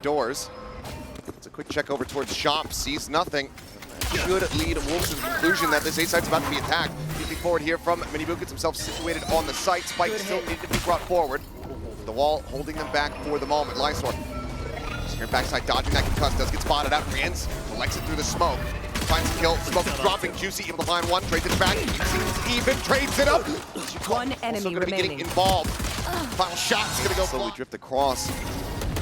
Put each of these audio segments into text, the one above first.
doors. It's a quick check over towards Shop, sees nothing. Should lead Wolves to the conclusion that this A site's about to be attacked. Moving forward here from MiniBoo, gets himself situated on the site. Spike still needed to be brought forward. The wall holding them back for the moment. Lysoar, here backside dodging that concuss, does get spotted out. RieNs collects it through the smoke. Finds a kill, smoke is dropping. Juicy able to find one, trades it back. Seems even, trades it up. One enemy also gonna be remaining. getting involved. Final shot's gonna go slowly drift across.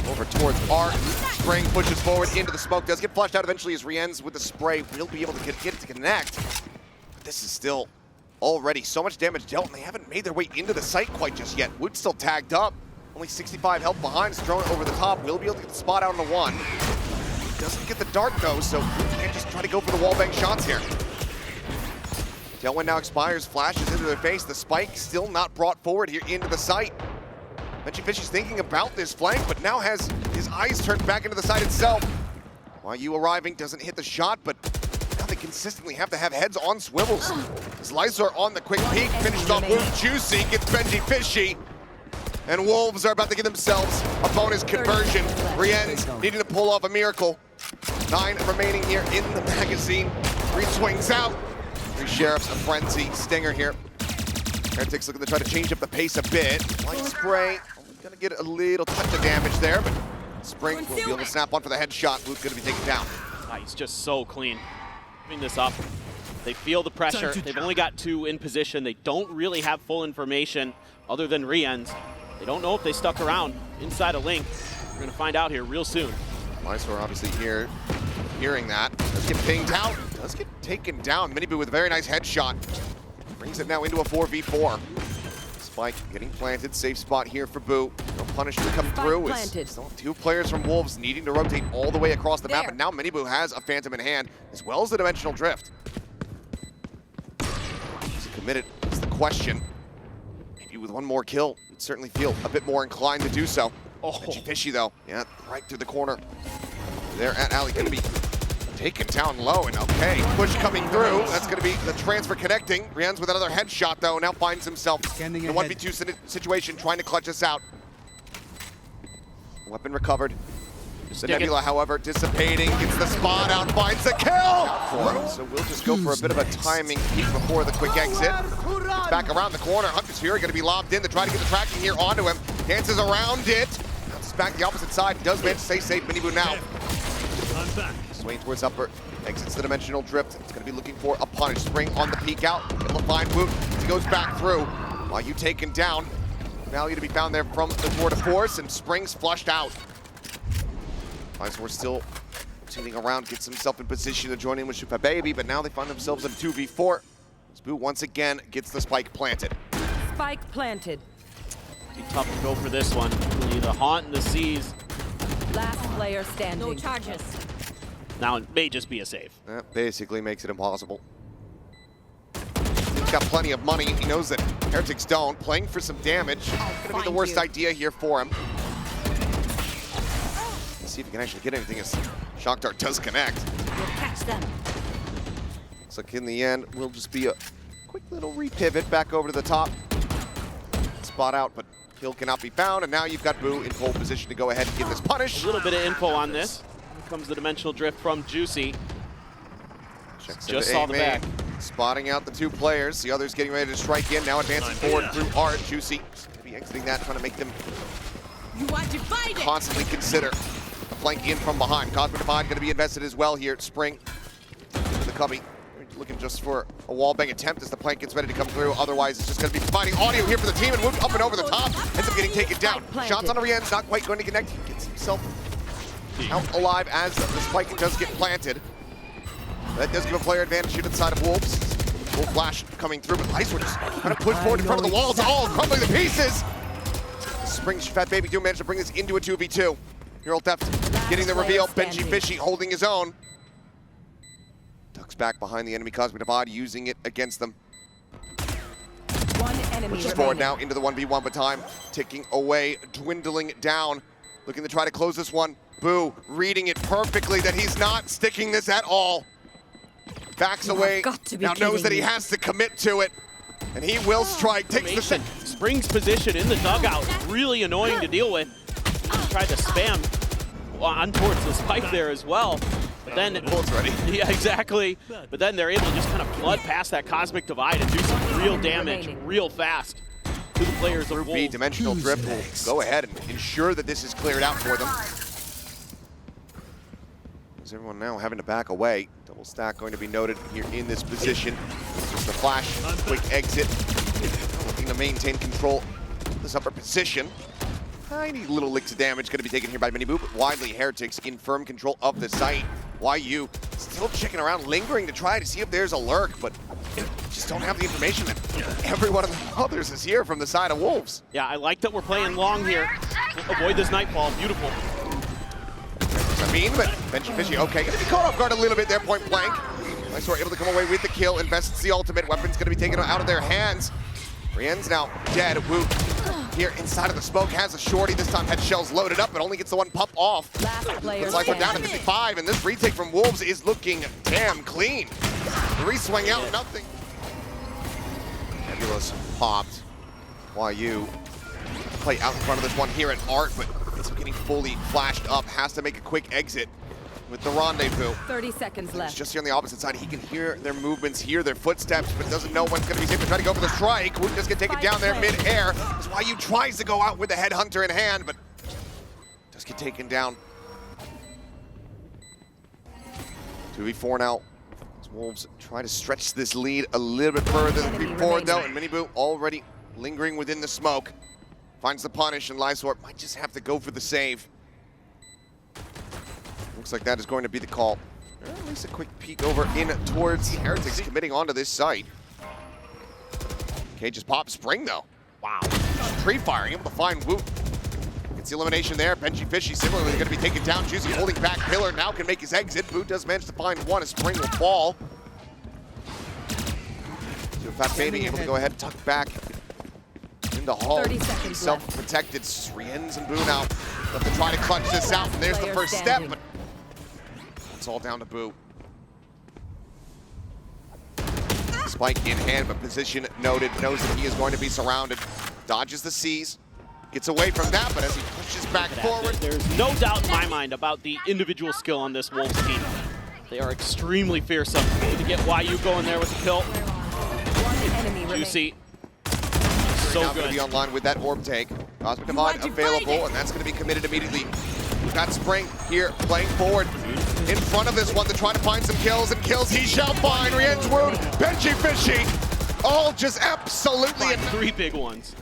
Over towards Art. Spring pushes forward into the smoke. Does get flushed out eventually as RieNs with the spray will be able to get it to connect. But this is still already so much damage dealt, and they haven't made their way into the site quite just yet. Wood's still tagged up. Only 65 health behind. Is thrown over the top. Will be able to get the spot out on the one. Doesn't get the dart though, so can't just try to go for the wallbang shots here. Tailwind now expires. Flashes into their face. The spike still not brought forward here into the site. benjyfishy's thinking about this flank, but now has his eyes turned back into the site itself. While you arriving doesn't hit the shot, but now they consistently have to have heads on swivels. As Lysoar on the quick peek, finishes off with Juicy, gets benjyfishy. And Wolves are about to give themselves a bonus conversion. RieNs needing to pull off a miracle. 9 remaining here in the magazine. 3 swings out. 3 sheriffs, a frenzy. Stinger here. Heretics looking to try to change up the pace a bit. Light spray, only gonna get a little touch of damage there, but Spring will be able to snap on for the headshot. Luke's gonna be taken down. He's just so clean. Giving this up. They feel the pressure. They've only got 2 in position. They don't really have full information other than RieNs. They don't know if they stuck around inside a link. We're gonna find out here real soon. Lysoar obviously here, hearing that. Does get pinged out, does get taken down. MiniBoo with a very nice headshot. Brings it now into a 4v4. Spike getting planted, safe spot here for Boo. No punish to come through. Still 2 players from Wolves needing to rotate all the way across the map, and now MiniBoo has a Phantom in hand, as well as the Dimensional Drift. Is he committed? That's the question. Maybe with one more kill, you'd certainly feel a bit more inclined to do so. benjyfishy though, yeah, right through the corner. There at Alley, gonna be taken down low, and okay, push coming through. That's gonna be the transfer connecting. RieNs with another headshot though, now finds himself in a 1v2 situation, trying to clutch us out. Weapon recovered. The Nebula, however, dissipating, gets the spot out, finds the kill! So we'll just go for a bit of a timing peek before the quick exit. It's back around the corner. Hunter's Fury gonna be lobbed in to try to get the tracking here onto him. Dances around it. Bounces back the opposite side. Does manage to stay safe. MiniBoo now. Swaying towards upper. Exits the Dimensional Drift. It's gonna be looking for a punish. Spring on the peek out. Able to find Woot. He goes back through. While you taken down. Value to be found there from the tour de force, and Spring's flushed out. Lysoar still tuning around, gets himself in position to join in with SiuFatBB, but now they find themselves in 2v4. Boo once again gets the spike planted. Spike planted. Be tough to go for this one. Really the haunt and the seas. Last player standing. No charges. Now it may just be a save. That basically makes it impossible. He's got plenty of money. He knows that Heretics don't. Playing for some damage. Gonna be the worst idea here for him. See if he can actually get anything as Shock Dart does connect. We'll catch them. Looks like in the end, will just be a quick little repivot back over to the top. Spot out, but kill cannot be found, and now you've got Boo in pole position to go ahead and give this punish. A little bit of info on this. Here comes the Dimensional Drift from Juicy. Just saw the back. Spotting out the 2 players. The others getting ready to strike in. Now advancing forward through Art. Juicy going to be exiting that, trying to make them constantly consider flanking in from behind. Cosmic Divide going to be invested as well here. Spring the cubby. Looking just for a wallbang attempt as the plank gets ready to come through. Otherwise, it's just going to be providing audio here for the team, and Wood up and over the top. Ends up getting taken down. Shots on the RieNs, not quite going to connect. He gets himself out alive as the spike does get planted. That does give a player advantage here to the side of Wolves. Full flash coming through, but Lysoar just kind of push forward in front of the walls. All crumbling to pieces. Spring SiuFatBB do manage to bring this into a 2v2. Neural Theft getting the reveal. benjyfishy holding his own. Ducks back behind the enemy Cosmic Divide, using it against them. One enemy Pushes forward now into the 1v1, but time ticking away, dwindling down. Looking to try to close this one. Boo reading it perfectly that he's not sticking this at all. Backs away, now knows that he has to commit to it. And he will strike, takes the shot. Spring's position in the dugout, really annoying to deal with. Tried to spam on towards the spike there as well. But then, Bullets ready. yeah, exactly. But then they're able to just kind of flood past that cosmic divide and do some real damage real fast to the players of Group B, Wolves. Dimensional Drift will go ahead and ensure that this is cleared out for them. Is everyone now having to back away? Double stack going to be noted here in this position. Just a flash, quick exit. Looking to maintain control of this upper position. Tiny little licks of damage going to be taken here by MiniBoo, but widely Heretics in firm control of the site. YU still checking around, lingering to try to see if there's a lurk, but just don't have the information that every one of the others is here from the side of Wolves. Yeah, I like that we're playing long here. Avoid this Nightfall, beautiful. I mean, but benjyfishy, okay, gonna be caught off guard a little bit there, point blank. Lysoar able to come away with the kill, invests the ultimate, weapon's gonna be taken out of their hands. RieNs now dead. Woo here inside of the smoke has a shorty. This time had shells loaded up, but only gets the one pop off. Looks like we're down to 55, and this retake from Wolves is looking damn clean. Re-swing out, nothing. Nebulous popped. YU play out in front of this one here at Art, but it's getting fully flashed up. Has to make a quick exit with the rendezvous. 30 seconds left. He's just here on the opposite side. He can hear their movements, hear their footsteps, but doesn't know when's going to be safe to try to go for the strike. Would just get taken down there mid-air. That's why you tries to go out with the headhunter in hand, but does get taken down. 2v4 now. As Wolves try to stretch this lead a little bit further than before, though, and MiniBoo already lingering within the smoke. Finds the punish, and Lysoar might just have to go for the save. Looks like that is going to be the call. At least a quick peek over in towards Heretics committing onto this site. Okay, just pop spring though. Wow. Pre-firing, able to find Woot. Gets the elimination there. benjyfishy similarly going to be taken down. Juicy holding back Pillar now can make his exit. Woot does manage to find one. A spring will fall. SiuFatBB able to go ahead and tuck back into Hull. Self-protected. RieNs and Boo now left to try to clutch this out. And there's the first step, but it's all down to Boo. Spike in hand, but position noted. Knows that he is going to be surrounded. Dodges the C's. Gets away from that, but as he pushes back forward. There's no doubt in my mind about the individual skill on this Wolves team. They are extremely fearsome. To get YU going there with the kill. Juicy. So now good. Going to be online with that orb take. Cosmic Divide available, and that's going to be committed immediately. We've got Spring here playing forward in front of this one to try to find some kills, and kills he shall find. RieNs wound, benjyfishy, all just absolutely. 3 big ones.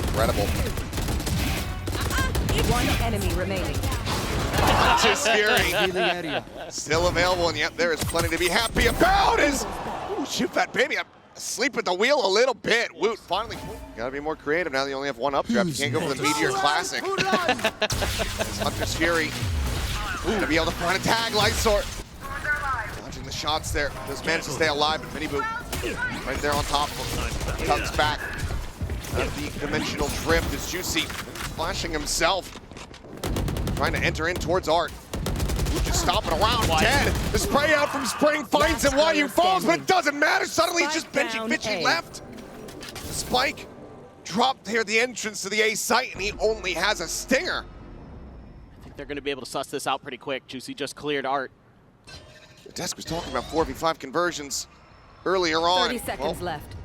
Incredible. One enemy remaining. Just Fury. Still available, and yep, there is plenty to be happy about. SiuFatBB asleep at the wheel a little bit. Woot finally gotta be more creative now that you only have one updraft. You can't go for the Meteor Classic. As Hunter's Fury gonna be able to find a tag. Lysoar dodging the shots there. Does manage to stay alive, but MiniBoo right there on top of him. Tucks back. Out of the dimensional drift is Juicy flashing himself. Trying to enter in towards Art. Just stomping around, dead. The spray out from Spring finds him. YU falls, but it doesn't matter. Suddenly, just benjyfishy left. The spike dropped here at the entrance to the A site, and he only has a stinger. I think they're going to be able to suss this out pretty quick. Juicy just cleared Art. The desk was talking about 4v5 conversions earlier on. 30 seconds left.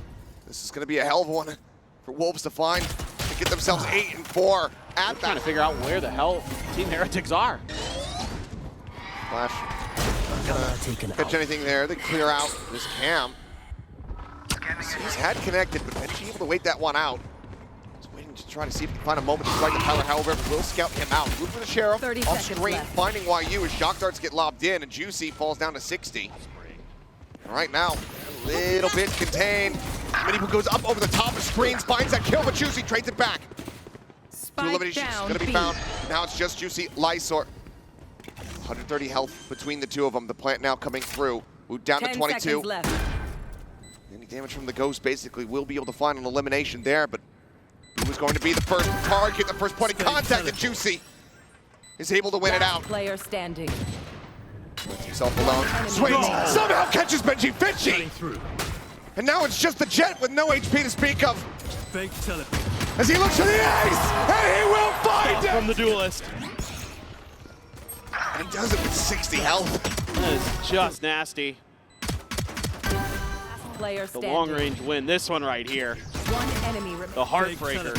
This is going to be a hell of one for Wolves to find. To get themselves 8-4 at that. Trying to figure out where the hell Team Heretics are. Flash. Not gonna catch anything there. They clear out this cam. He's had connected, but benjy able to wait that one out. He's waiting to try to see if he can find a moment to strike the power. However, will scout him out. Move for the Sheriff. 30 off seconds screen, left. finding YU as shock darts get lobbed in, and Juicy falls down to 60. And right now, a little bit contained. MiniBoo goes up over the top of screens, finds that kill, but Juicy trades it back. Two eliminations going to be found. Now it's just Juicy, Lysoar. 130 health between the two of them. The plant now coming through. Woot down to 22. Left. Any damage from the Ghost basically will be able to find an elimination there, but who was going to be the first target, the first point of contact, and Juicy is able to win it out. Player standing. Puts himself alone. Swings, somehow catches benjyfishy. And now it's just the Jet with no HP to speak of. Fake teleport. As he looks for the ace, and he will find it! From the duelist. And he does it with 60 health. That is just nasty. Player The standing. long-range win. This one right here. One enemy remaining. The heartbreaker.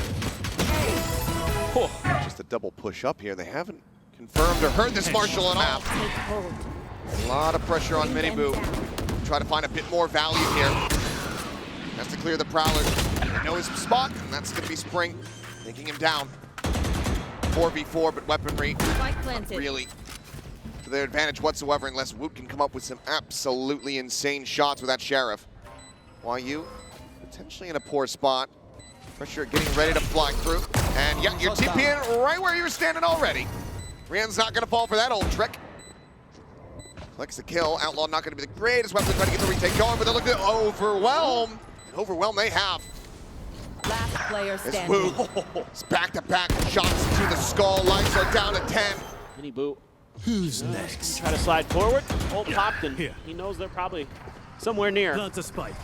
Oh. Just a double push up here. They haven't confirmed or heard this Marshall on map. Take hold. A lot of pressure on MiniBoo. Try to find a bit more value here. Has to clear the Prowler. They know his spot, and that's going to be Spring, taking him down. 4v4, but weaponry Spike planted. really to their advantage whatsoever unless Woot can come up with some absolutely insane shots with that Sheriff. YU potentially in a poor spot. Pressure getting ready to fly through. And yeah, you're TPing right where you were standing already. RieNs not going to fall for that old trick. Collects the kill. Outlaw not going to be the greatest weapon trying to get the retake going, but they're looking to overwhelm. And overwhelm they have. Last player It's standing. Woot. It's back-to-back shots to the skull. Lysoar down to 10. MiniBoo. Who's next? Try to slide forward. Ult popped, and he knows they're probably somewhere near. Plant a spike.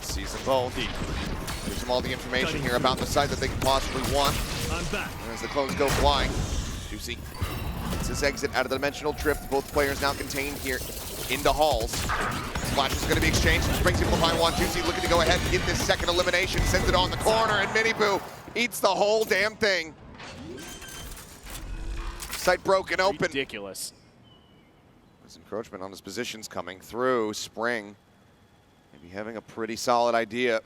Sees them both. Gives them all the information here about the site that they could possibly want. I'm back. And as the clones go flying, Juicy gets his exit out of the dimensional drift. Both players now contained here into halls. Flashes are going to be exchanged. Springs able to find one. Juicy looking to go ahead and get this second elimination. Sends it on the corner, and MiniBoo eats the whole damn thing. Site broken open. Ridiculous. There's encroachment on his positions coming through. Spring maybe having a pretty solid idea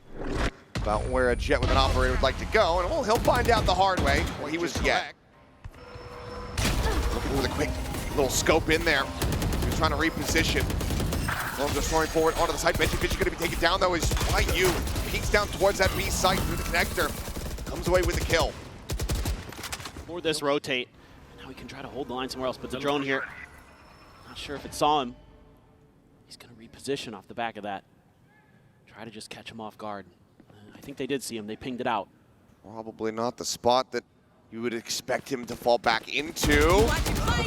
about where a jet with an operator would like to go, and well, he'll find out the hard way. Well, he was Jet. Looking with a quick little scope in there. He was trying to reposition. Clones are storming forward onto the site. benjyfishy going to be taken down though as YU peeks down towards that B site through the connector. Comes away with the kill. For this rotate. Now he can try to hold the line somewhere else, but the drone here, not sure if it saw him. He's going to reposition off the back of that. Try to just catch him off guard. I think they did see him. They pinged it out. Probably not the spot that you would expect him to fall back into.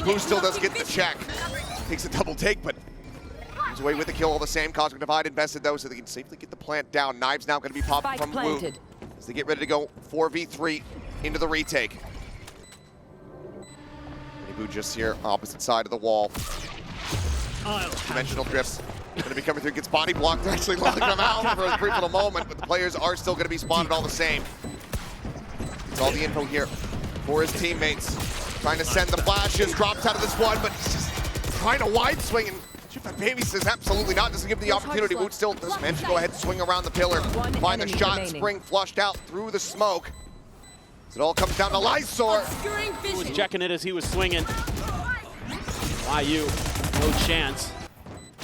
Boo still does get the check. Takes a double take, but comes away with the kill all the same. Cosmic Divide invested though, so they can safely get the plant down. Knives now going to be popping Spike from planted. Woot as they get ready to go 4v3 into the retake. MiniBoo just here, opposite side of the wall. Dimensional drifts. Going to be coming through, gets body blocked. They're actually letting him out for a brief little moment, but the players are still going to be spotted all the same. It's all the info here for his teammates. Trying to send the flashes, drops out of this one, but he's just trying to wide swing, and SiuFatBB says absolutely not, doesn't give him the opportunity. Woot still does manage to go ahead and swing around the pillar. Find the shot, remaining. Spring flushed out through the smoke. It all comes down to Lysoar. He was checking it as he was swinging. YU, no chance.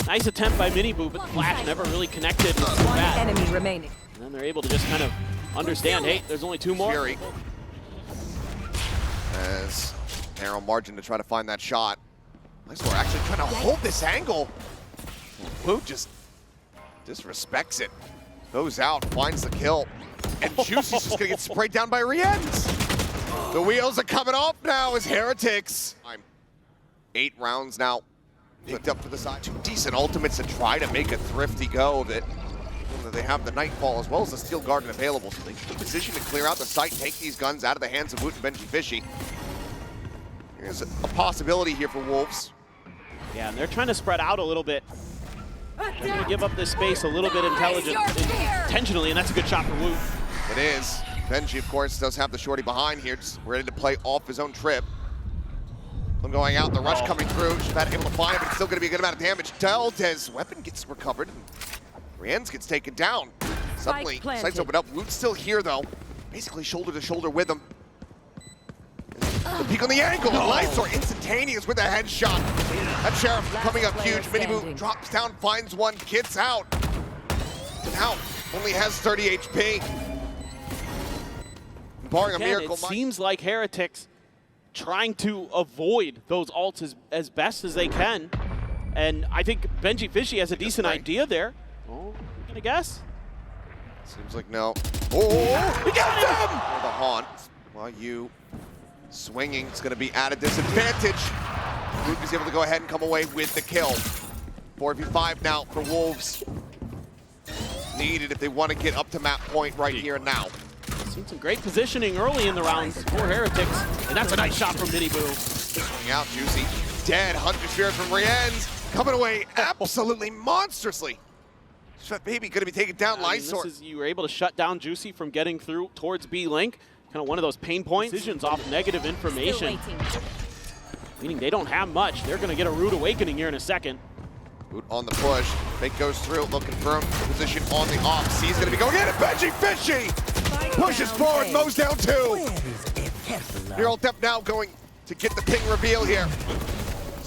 Nice attempt by MiniBoo, but the flash never really connected. One enemy remaining. And then they're able to just kind of understand, hey, there's only two more. Fury. As narrow margin to try to find that shot. Lysoar actually trying to hold this angle. Woot just disrespects it. Goes out, finds the kill. And Juicy's just gonna get sprayed down by RieNs. The wheels are coming off now as Heretics. 8 rounds now. Picked up for the side. 2 decent ultimates to try to make a thrifty go of it. They have the Nightfall as well as the Steel Garden available, so they can position to clear out the site, take these guns out of the hands of Woot and benjyfishy. Here's a possibility here for Wolves. Yeah, and they're trying to spread out a little bit. They're going to give up this space a little bit intentionally, and that's a good shot for Woot. It is. Benji, of course, does have the shorty behind here, just ready to play off his own trip. Them going out, the rush coming through. SiuFat able to find it, but it's still going to be a good amount of damage. Delta's weapon gets recovered, and RieNs gets taken down. Suddenly, sights open up. Woot's still here, though. Basically shoulder to shoulder with him. The peek on the angle. Lysoar instantaneous with a headshot. That Sheriff coming up huge. MiniBoo drops down, finds one, gets out. And now only has 30 HP. Barring Again, a miracle. it seems like Heretics trying to avoid those ults as best as they can. And I think benjyfishy has a decent idea there. Oh, you're gonna guess? Seems like no. Oh, he got him! The haunt. YU swinging. It's going to be at a disadvantage. Woot is able to go ahead and come away with the kill. 4v5 now for Wolves. Needed if they want to get up to map point right here and now. Seen some great positioning early in the rounds for Heretics, and that's a nice shot from MiniBoo. Swing out, Juicy. dead. Hunter Spirit from RieNs coming away absolutely monstrously. Baby going to be taking down Lysoar. You were able to shut down Juicy from getting through towards B link. Kind of one of those pain points. Decisions off negative information. Meaning they don't have much. They're going to get a rude awakening here in a second. Boot on the push. Fake goes through, looking for him. Position on the off. C's going to be going in. benjyfishy pushes forward, mows down two. Neural Depth now going to get the ping reveal here.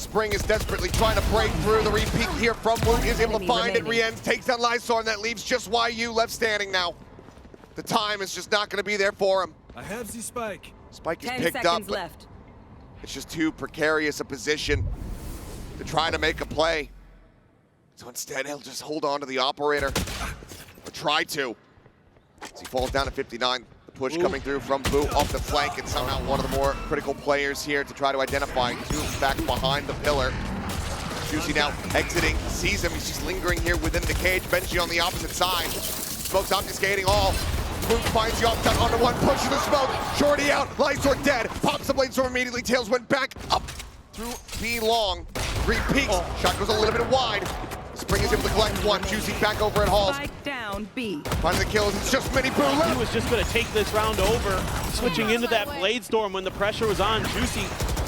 Spring is desperately trying to break through. The repeat here from Woot is able to find it. RieNs takes down Lysoar, and that leaves just YU left standing now. The time is just not going to be there for him. I have the spike. Spike is 10 picked up, seconds but left. it's just too precarious a position to try to make a play. So instead, he'll just hold on to the operator, or try to. As he falls down to 59. Push coming through from Boo off the flank, and somehow one of the more critical players here to try to identify. Two back behind the pillar. Juicy now exiting, sees him. He's just lingering here within the cage. Benji on the opposite side. Smoke's obfuscating all. Boo finds the off-cut onto one, pushes the smoke. Shorty out, Lysoar dead. Pops the blade storm immediately. Tails went back up through B long. Repeats. Shot goes a little bit wide. Spring is able to collect one. Juicy back over at Halls. Spike down B. Finds the kills. It's just MiniBoo left. He was just going to take this round over, switching into that blade storm when the pressure was on. Juicy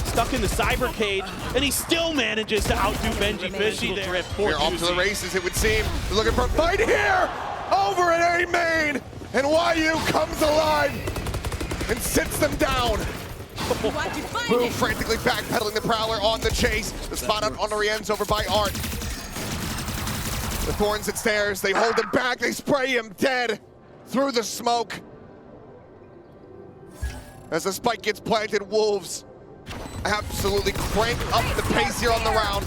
stuck in the cyber cage, and he still manages to outdo benjyfishy there. They're off to the races, it would seem. They're looking for a fight here. Over at A main, and YU comes alive and sits them down. Boo frantically backpedaling the Prowler on the chase. The spot out on the RieNs over by Art. The Thorns and Stairs, they hold him back, they spray him dead through the smoke. As the spike gets planted, Wolves absolutely crank up the pace here on the round.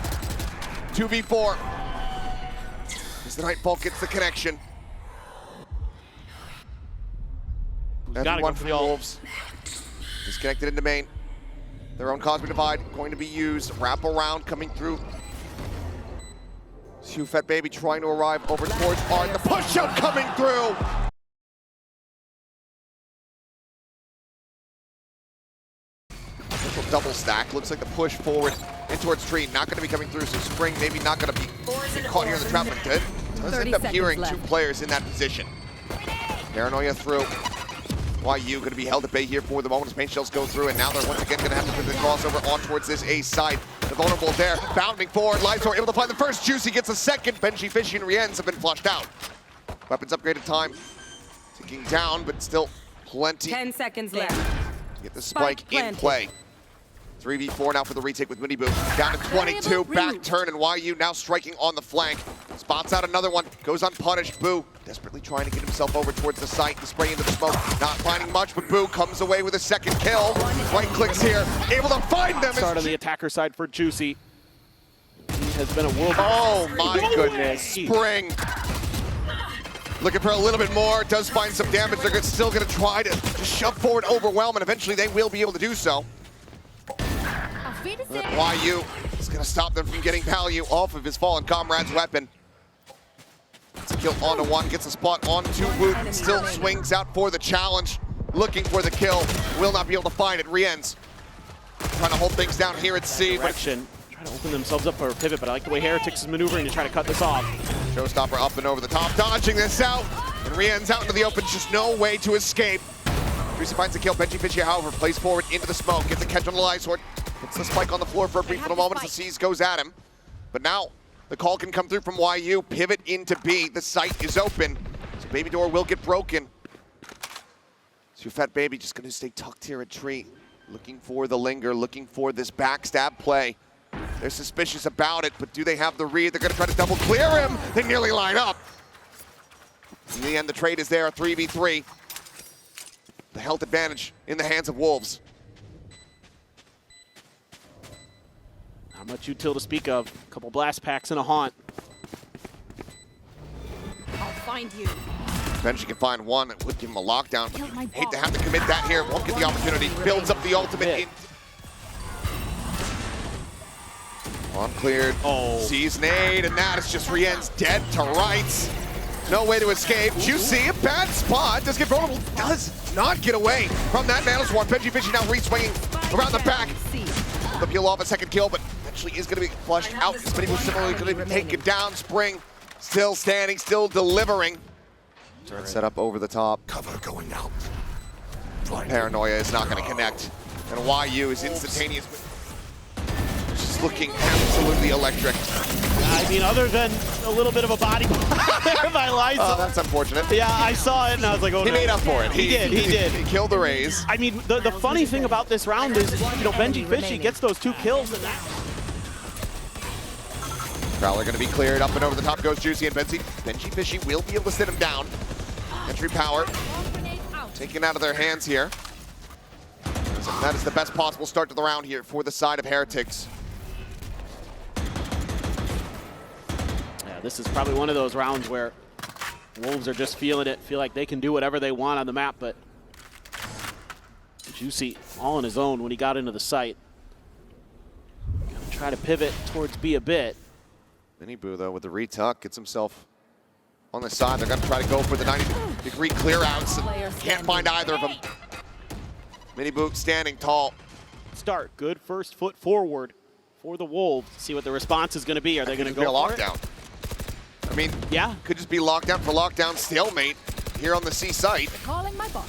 2v4. As the Nightfall gets the connection. Gotta one go for for the ult. Wolves. Disconnected into main. Their own Cosmic Divide going to be used. Wrap around coming through. SiuFatBB trying to arrive over towards Art. The push out coming through. Double stack. Looks like the push forward in towards Tree. Not going to be coming through, so Spring maybe not going to be caught here in the trap, but good. Does end up hearing two players in that position. Paranoia through. YU going to be held at bay here for the moment as paint shells go through, and now they're once again going to have to put the crossover on towards this A side. The vulnerable there, bounding forward. Lysoar able to find the first. Juicy gets a second. benjyfishy and RieNs have been flushed out. Weapons upgraded time. Ticking down, but still plenty. 10 seconds left. To get the spike in play. 3v4 now for the retake with MiniBoo. Down to 22, back turn, and YU now striking on the flank. Spots out another one, goes unpunished. Boo desperately trying to get himself over towards the site to spray into the smoke. Not finding much, but Boo comes away with a second kill. Right clicks here, able to find them. Start on the attacker side for Juicy. He has been a world. Oh my goodness, Spring. Looking for a little bit more, does find some damage. They're still gonna try to shove forward, overwhelm, and eventually they will be able to do so. YU is going to stop them from getting value off of his fallen comrade's weapon. Gets a kill onto one, gets a spot onto Woot, still swings out for the challenge. Looking for the kill, will not be able to find it. RieNs trying to hold things down here at C. Trying to open themselves up for a pivot, but I like the way Heretics is maneuvering to try to cut this off. Showstopper up and over the top, dodging this out. And RieNs out into the open, just no way to escape. Juicy finds the kill. benjyfishy, however, plays forward into the smoke, gets a catch on the Lysoar. Puts the spike on the floor for a brief little moment as the C's goes at him. But now, the call can come through from YU. Pivot into B. The site is open. So Baby Door will get broken. SiuFatBB just going to stay tucked here at Tree. Looking for the linger, looking for this backstab play. They're suspicious about it, but do they have the read? They're going to try to double clear him. They nearly line up. In the end, the trade is there, a 3v3. The health advantage in the hands of Wolves. Not much util to speak of. A couple blast packs and a haunt. I'll find you. Benji can find one. It would give him a lockdown, but hate to have to commit that here. Won't get the opportunity. Builds up the ultimate. Uncleared. Oh. Sees nade, and that is just RieNs dead to rights. No way to escape. Juicy, a bad spot. Does get vulnerable. Does not get away from that Nanoswarm. benjyfishy now re-swinging around the back. The peel off a second kill, but eventually is going to be flushed out. MiniBoo similarly going to take it down. Spring still standing, still delivering. Turn set up over the top. Cover going out. Paranoia is not going to connect. And YU is instantaneous. Just looking absolutely electric. I mean, other than a little bit of a body there by Lysoar. Oh, that's unfortunate. Yeah, I saw it and I was like, oh no. He made up for it. He did. He killed the Rays. I mean, the funny thing about this round is, you know, benjyfishy gets those 2 kills and that. Prowler going to be cleared. Up and over the top goes Juicy, and benjyfishy will be able to sit him down. Entry power taken out of their hands here. So that is the best possible start to the round here for the side of Heretics. Yeah, this is probably one of those rounds where Wolves are just feeling it, feel like they can do whatever they want on the map, but Juicy all on his own when he got into the site. Gonna try to pivot towards B a bit. MiniBoo, though, with the retuck, gets himself on the side. They're going to try to go for the 90-degree clear-outs. Can't find either of them. MiniBoo standing tall. Start, good first foot forward for the Wolves. See what the response is going to be. Are they going to go for a for lockdown? It? I mean, yeah, could just be lockdown for lockdown stalemate here on the C site. Calling my bot.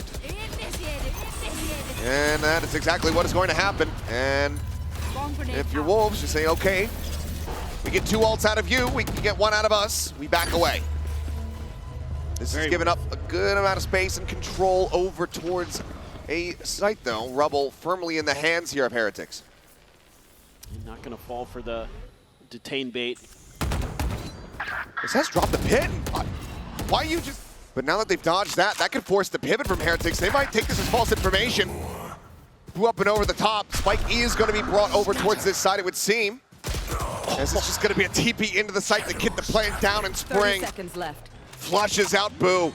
And that is exactly what is going to happen. And if you're Wolves, you say, okay, we get 2 ults out of you, we can get 1 out of us, we back away. This is giving up a good amount of space and control over towards a site, though. Rubble firmly in the hands here of Heretics. not going to fall for the detain bait. This has dropped the pit. Why you just... But now that they've dodged that, that could force the pivot from Heretics. They might take this as false information. Blew up and over the top. Spike is going to be brought over towards this side, it would seem. As it's just going to be a TP into the site to get the plant down and Spring. 30 seconds left. Flushes out Boo.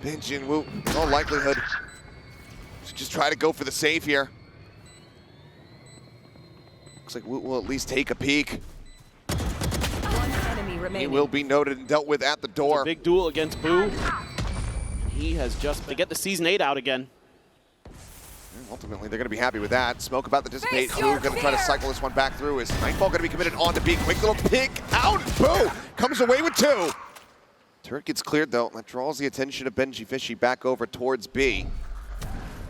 Benji and Woo, in all likelihood, should just try to go for the save here. Looks like Woo will at least take a peek. One enemy remaining. He will be noted and dealt with at the door. Big duel against Boo. He has just to get the Season 8 out again. Ultimately, they're going to be happy with that. Smoke about to dissipate. Boo going to try to cycle this one back through. Is Nightfall going to be committed on to B? Quick little pick out. Boo comes away with 2. Turret gets cleared, though. That draws the attention of benjyfishy back over towards B.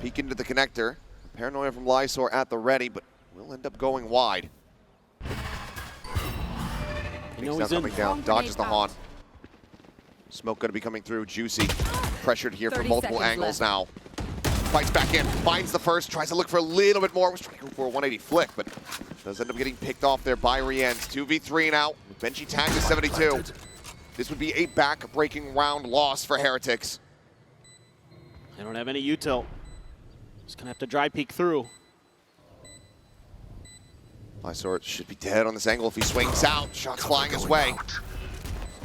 Peek into the connector. Paranoia from Lysoar at the ready, but will end up going wide. You know He's he's coming down. Dodges the Haunt. Smoke going to be coming through. Juicy pressured here from multiple angles now. Fights back in, finds the first, tries to look for a little bit more. Was trying to go for a 180 flick, but does end up getting picked off there by RieNs. 2v3 now. Benji tagged to 72. This would be a back-breaking round loss for Heretics. They don't have any util. Just gonna have to dry peek through. Lysoar should be dead on this angle if he swings out. Shots flying his way.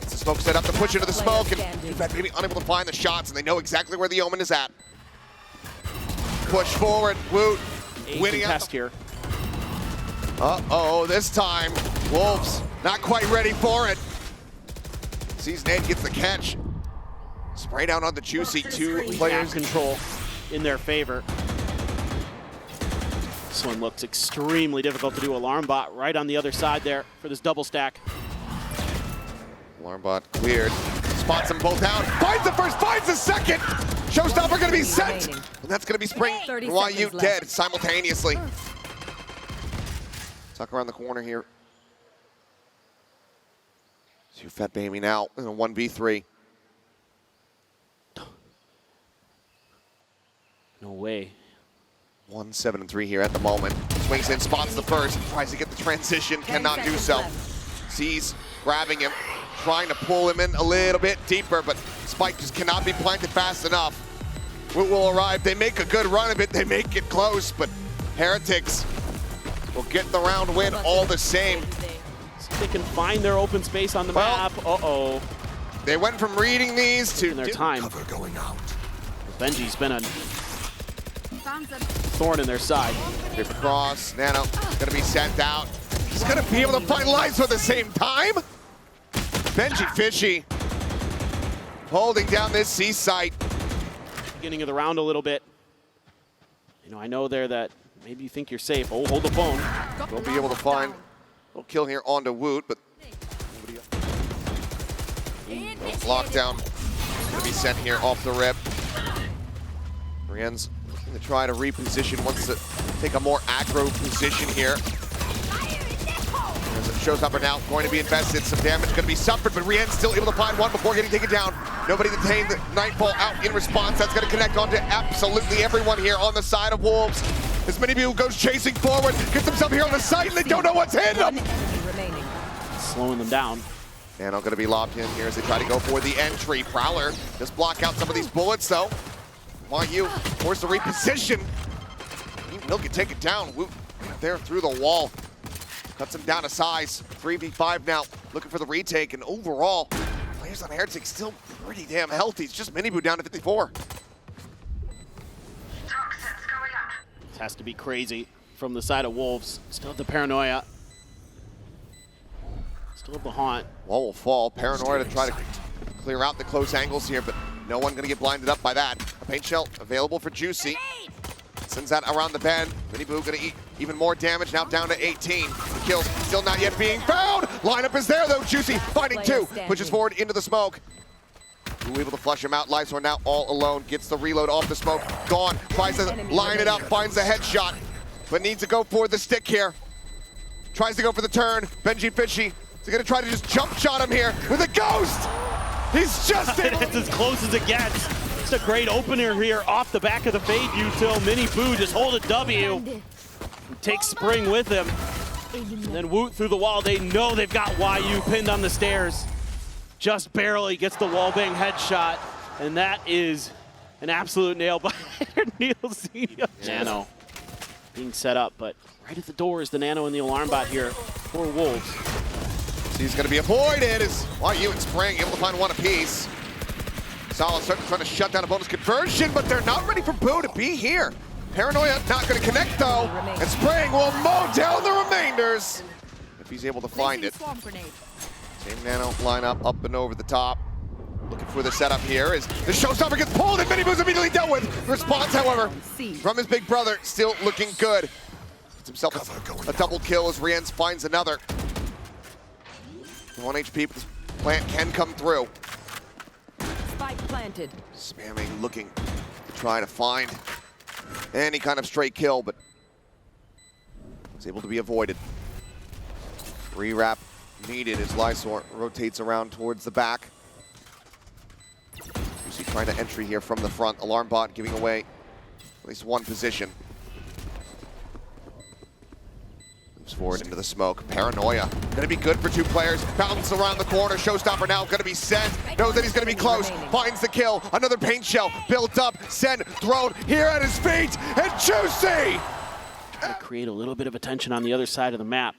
It's the smoke set up to push into the smoke, and maybe unable to find the shots, and they know exactly where the Omen is at. Push forward, Woot winning out. Here. Uh-oh, this time, Wolves not quite ready for it. Season 8 gets the catch. Spray down on the Juicy, 2 players. Control in their favor. This one looks extremely difficult to do. Alarm bot right on the other side there for this double stack. Alarm bot cleared. Spots them both out. Finds the first, finds the second. Showstopper going to be sent. And that's going to be Spring. YU dead simultaneously. Tuck around the corner here. SiuFatBB now in a 1v3. No way. 1-7-3 here at the moment. Swings in, spots the first, tries to get the transition, cannot do so. Sees grabbing him, trying to pull him in a little bit deeper, but Spike just cannot be planted fast enough. Woot will arrive, they make a good run of it, they make it close, but Heretics will get the round win all the same. So they can find their open space on the map. Uh-oh. They went from reading these to their time. Cover going out. Benji's been a thorn in their side. Rip across, Nano gonna be sent out. He's gonna be able to find Lysoar at the same time. benjyfishy holding down this C site. Beginning of the round a little bit. You know, I know there that Maybe you think you're safe. Oh, hold the phone. We'll be able to find a little kill here onto Woot, but lockdown going to be sent here off the rip. RieNs going to try to reposition, wants to take a more aggro position here. As it shows up now, going to be invested. Some damage going to be suffered, but RieNs still able to find one before getting taken down. Nobody detained. The Nightfall out in response. That's going to connect onto absolutely everyone here on the side of Wolves. As MiniBoo goes chasing forward, gets himself here on the site, and they don't know what's hitting him. Slowing them down. And I'm going to be lobbed in here as they try to go for the entry. Prowler just block out some of these bullets, though. YU forced to reposition. He'll get taken down. Woot there through the wall. Cuts him down to size. 3v5 now, looking for the retake. And overall, players on Heretics still pretty damn healthy. It's just MiniBoo down to 54. This has to be crazy from the side of Wolves. Still have the paranoia. Still have the haunt. Wall will fall. Paranoia to try to clear out the close angles here, but no one going to get blinded up by that. A paint shell available for Juicy. Sends that around the bend. MiniBoo going to eat even more damage, now down to 18. The kills still not yet being found. Lineup is there though. Juicy finding two. Pushes forward into the smoke. Who able to flush him out. Lysoar now all alone. Gets the reload off the smoke. Gone. Tries to line it up. Finds the headshot. But needs to go for the stick here. Tries to go for the turn. benjyfishy. He's going to try to just jump shot him here with a ghost. He's just in. It's as close as it gets. It's a great opener here off the back of the fade util. MiniBoo just hold a W. Takes Spring with him. And then Woot through the wall. They know they've got YU pinned on the stairs. Just barely gets the wallbang headshot. And that is an absolute nail by Neil. Nano being set up, but right at the door is the Nano and the alarm bot here for Wolves. He's going to be avoided as YU and Spring able to find one apiece. Solid starting trying to shut down a bonus conversion, but they're not ready for Boo to be here. Paranoia not going to connect though, and Spring will mow down the remainders if he's able to find it. Same Nano lineup up and over the top. Looking for the setup here as the showstopper gets pulled and MiniBoo's immediately dealt with. Response, however, from his big brother, still looking good. Gets himself a double kill as RieNs finds another. 1 HP, but this plant can come through. Spike planted. Spamming, looking to try to find any kind of straight kill, but was able to be avoided. Re-wrap needed as Lysoar rotates around towards the back. You see trying to entry here from the front. Alarm bot giving away at least one position. Forward into the smoke. Paranoia. Gonna be good for two players. Bounce around the corner. Showstopper now gonna be sent. Knows that he's gonna be close. Finds the kill. Another paint shell. Built up. Sent. Thrown here at his feet. And Juicy! Trying to create a little bit of attention on the other side of the map.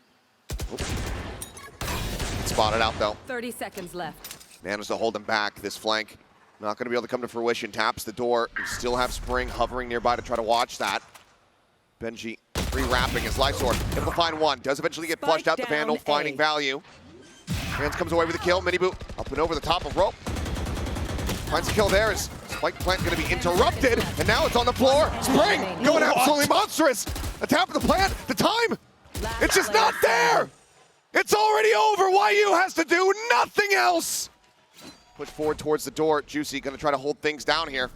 Spotted out though. 30 seconds left. Manages to hold him back. This flank not gonna be able to come to fruition. Taps the door. We still have Spring hovering nearby to try to watch that. Benji re-wrapping as Lysoar able to find one. Does eventually get flushed out the Vandal, finding value. RieNs comes away with the kill. MiniBoo up and over the top of rope. Finds a kill there as Spike plant going to be interrupted. And now it's on the floor. Spring going absolutely monstrous. A tap of the plant. The time. It's just not there. It's already over. YU has to do nothing else. Push forward towards the door. Juicy going to try to hold things down here.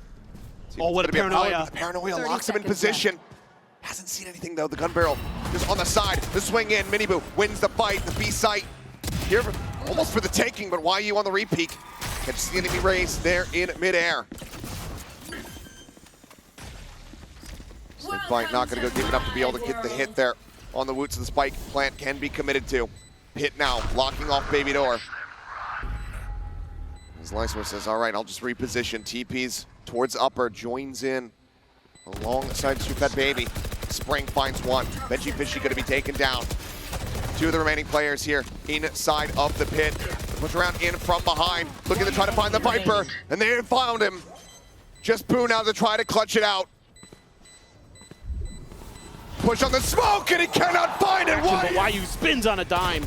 Oh, what a paranoia. The paranoia locks him in position. Hasn't seen anything though. The gun barrel just on the side. The swing in. MiniBoo wins the fight. The B site here almost for the taking, but YU on the repeat. Catches the enemy raise there in midair. Same fight not going to go deep enough to be able to get the hit there on the Woots of the Spike. Plant can be committed to. Hit now, locking off Baby Door. As Lysoar says, all right, I'll just reposition. TP's towards upper, joins in alongside SiuFatBB. Spring finds one. benjyfishy going to be taken down. Two of the remaining players here inside of the pit. Push around in from behind, looking to try to find the Viper, and they found him. Just Boo now to try to clutch it out. Push on the smoke, and he cannot find it. Why YU spins on a dime.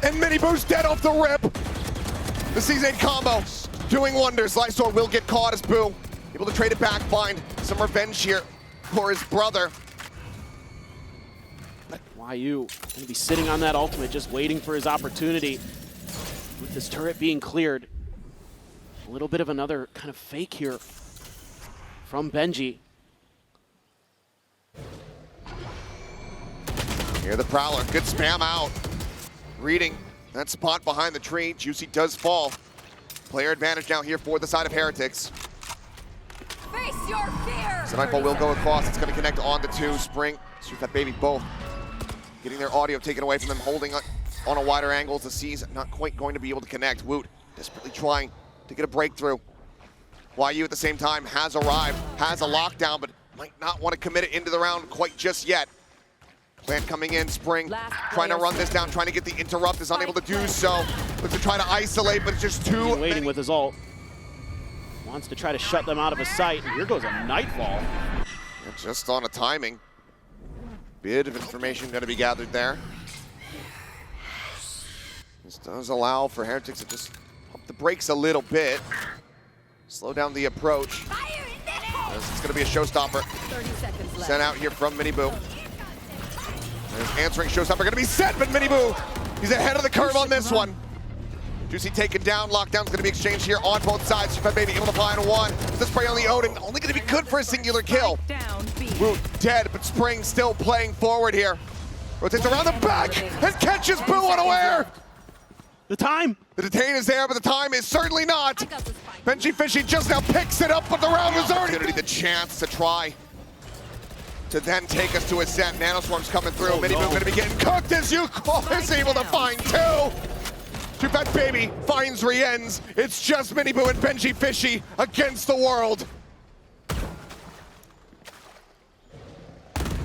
And MiniBoo's dead off the rip. The C8 combo doing wonders. Lysoar will get caught as Boo able to trade it back, find some revenge here for his brother. YU going to be sitting on that ultimate, just waiting for his opportunity. With this turret being cleared, a little bit of another kind of fake here from Benji. Here the Prowler, good spam out. Reading that spot behind the tree. Juicy does fall. Player advantage now here for the side of Heretics. Face your fear! So Nightfall will go across. It's going to connect on the two. Spring, SiuFatBB both getting their audio taken away from them, holding on a wider angle. The C's not quite going to be able to connect. Woot desperately trying to get a breakthrough. YU at the same time has arrived, has a lockdown, but might not want to commit it into the round quite just yet. Plant coming in, Spring trying to run this down, trying to get the interrupt, is unable to do so. Looks to try to isolate, but it's just too waiting many. with his ult. Wants to try to shut them out of his sight, and here goes a Nightfall. Just on a timing. Bit of information going to be gathered there. This does allow for Heretics to just pump the brakes a little bit. Slow down the approach. This is going to be a showstopper. 30 seconds left. Sent out here from MiniBoo. There's answering showstopper going to be set, but MiniBoo, he's ahead of the curve on this one. Juicy taken down, lockdown's going to be exchanged here on both sides. SiuFatBB able to find one. The spray on the Odin, only going to be good for a singular kill. Down, B. Woot dead, but Spring still playing forward here. Rotates around the back and catches Boo unaware. The time! The detain is there, but the time is certainly not. benjyfishy just now picks it up, but the round was already. The chance to try to then take us to a set. Nanoswarm's coming through. Oh, MiniBoo going to be getting cooked as Yuicaw is able to find two. SiuFatBB finds RieNs. It's just MiniBoo and benjyfishy against the world.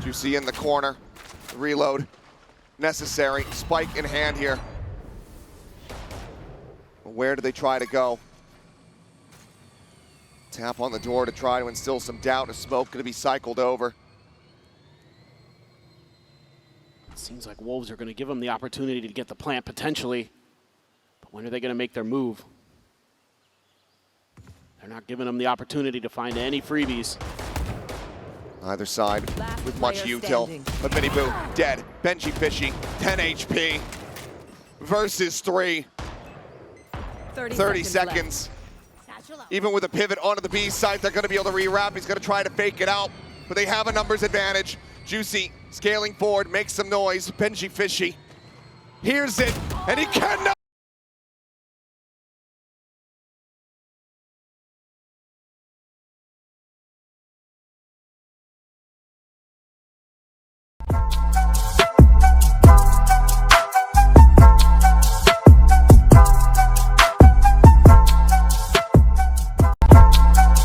Juicy in the corner. Reload necessary. Spike in hand here. Where do they try to go? Tap on the door to try to instill some doubt. A smoke going to be cycled over. It seems like Wolves are going to give them the opportunity to get the plant potentially. But when are they going to make their move? They're not giving them the opportunity to find any freebies. Either side Last with much player util. standing. But MiniBoo dead. benjyfishy 10 HP versus 3. 30 seconds. Even with a pivot onto the B side, they're going to be able to rewrap. He's going to try to fake it out, but they have a numbers advantage. Juicy scaling forward, makes some noise. benjyfishy hears it, and he cannot.